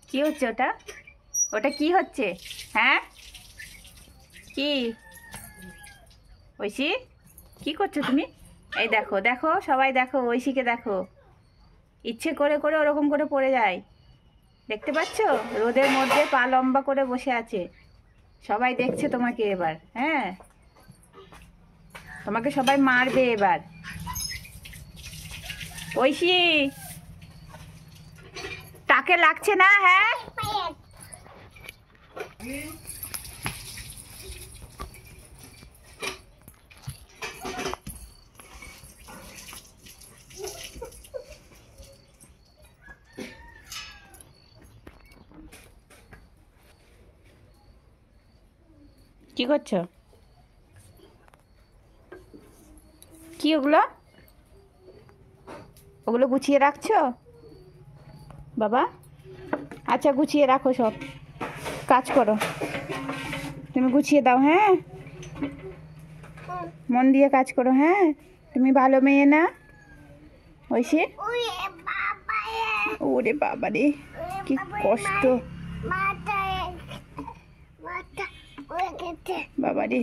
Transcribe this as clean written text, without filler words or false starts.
কি হচ্ছে ওটা? ওটা কি হচ্ছে? হ্যাঁ, কি ঐশী, কি করছো তুমি? এই দেখো দেখো, সবাই দেখো, ঐশীকে দেখো, ইচ্ছে করে করে ওরকম করে পড়ে যায়। দেখতে পাচ্ছো? রোদের মধ্যে পা লম্বা করে বসে আছে। সবাই দেখছে তোমাকে এবার। হ্যাঁ, তোমাকে সবাই মারবে এবার। ঐশী, তাকে লাগছে না? হ্যাঁ, কি করছো? কি ওগুলো? ওগুলো গুছিয়ে রাখছো বাবা? আচ্ছা, গুছিয়ে রাখো, সব কাজ করো, তুমি গুছিয়ে দাও। হ্যাঁ, মন দিয়ে কাজ করো। হ্যাঁ, তুমি ভালো মেয়ে না ঐশী? ওরে বাবা রে, কি কষ্ট বাবা রে।